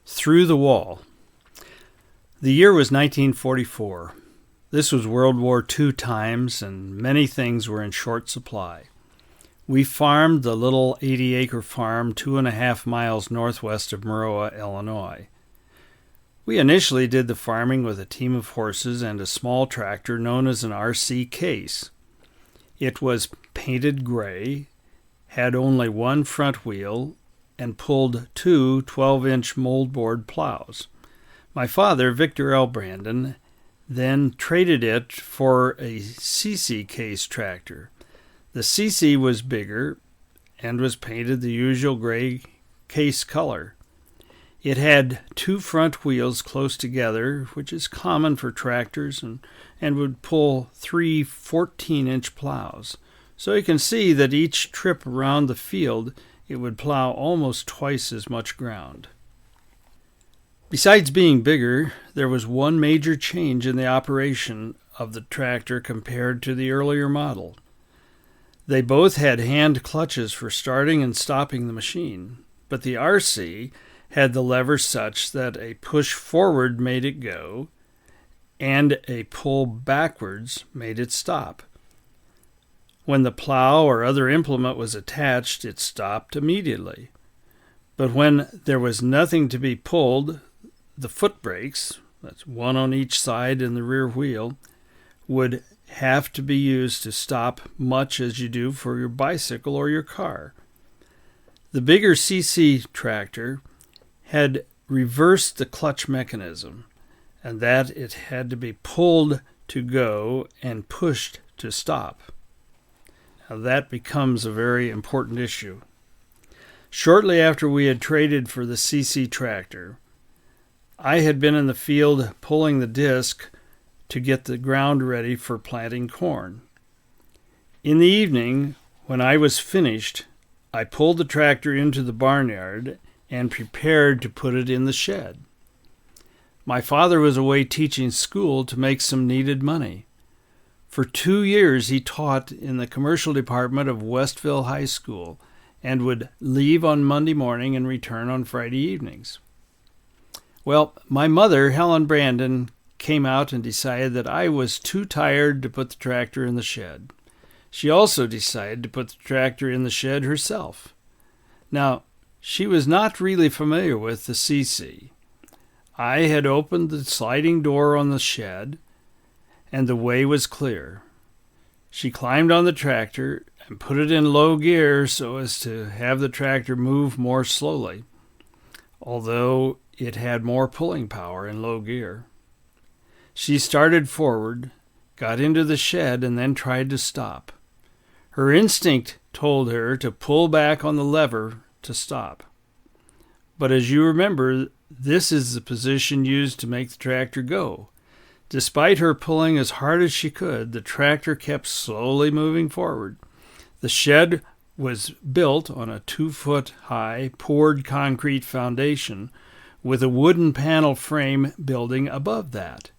Through the Wall. The year was 1944. This was World War II times, and many things were in short supply. We farmed the little 80-acre farm 2.5 miles northwest of Maroa, Illinois. We initially did the farming with a team of horses and a small tractor known as an RC Case. It was painted gray, had only one front wheel, and pulled two 12-inch moldboard plows. My father, Victor L. Brandon, then traded it for a CC Case tractor. The CC was bigger and was painted the usual gray case color. It had two front wheels close together, which is common for tractors, and would pull three 14-inch plows. So you can see that each trip around the field, it would plow almost twice as much ground. Besides being bigger, there was one major change in the operation of the tractor compared to the earlier model. They both had hand clutches for starting and stopping the machine, but the RC had the lever such that a push forward made it go, and a pull backwards made it stop. When the plow or other implement was attached, it stopped immediately. But when there was nothing to be pulled, the foot brakes, that's one on each side in the rear wheel, would have to be used to stop much as you do for your bicycle or your car. The bigger CC tractor had reversed the clutch mechanism, and that it had to be pulled to go and pushed to stop. Now that becomes a very important issue. Shortly after we had traded for the CC tractor, I had been in the field pulling the disc to get the ground ready for planting corn. In the evening, when I was finished, I pulled the tractor into the barnyard and prepared to put it in the shed. My father was away teaching school to make some needed money. For 2 years, he taught in the commercial department of Westville High School and would leave on Monday morning and return on Friday evenings. Well, my mother, Helen Brandon, came out and decided that I was too tired to put the tractor in the shed. She also decided to put the tractor in the shed herself. Now, she was not really familiar with the CC. I had opened the sliding door on the shed, and the way was clear. She climbed on the tractor and put it in low gear so as to have the tractor move more slowly, although it had more pulling power in low gear. She started forward, got into the shed, and then tried to stop. Her instinct told her to pull back on the lever to stop. But as you remember, this is the position used to make the tractor go. Despite her pulling as hard as she could, the tractor kept slowly moving forward. The shed was built on a 2-foot-high poured concrete foundation with a wooden panel frame building above that.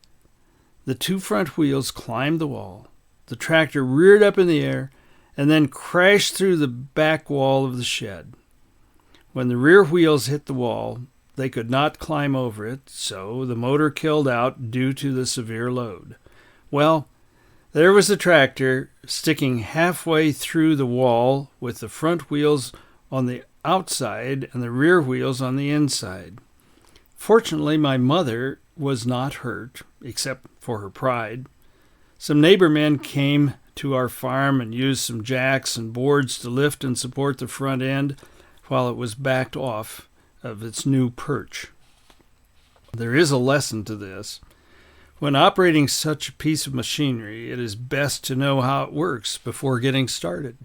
The two front wheels climbed the wall. The tractor reared up in the air and then crashed through the back wall of the shed. When the rear wheels hit the wall, they could not climb over it, so the motor killed out due to the severe load. Well, there was the tractor sticking halfway through the wall with the front wheels on the outside and the rear wheels on the inside. Fortunately, my mother was not hurt, except for her pride. Some neighbor men came to our farm and used some jacks and boards to lift and support the front end while it was backed off of its new perch. There is a lesson to this. When operating such a piece of machinery, it is best to know how it works before getting started.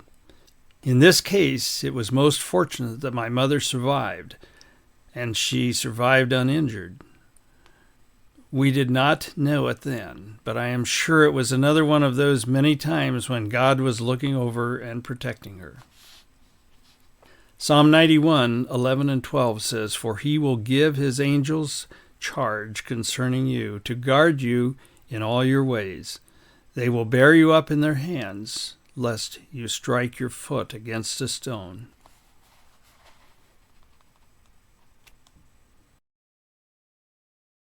In this case, it was most fortunate that my mother survived, and she survived uninjured. We did not know it then, but I am sure it was another one of those many times when God was looking over and protecting her. Psalm 91, 11 and 12 says, "For he will give his angels charge concerning you, to guard you in all your ways. They will bear you up in their hands, lest you strike your foot against a stone."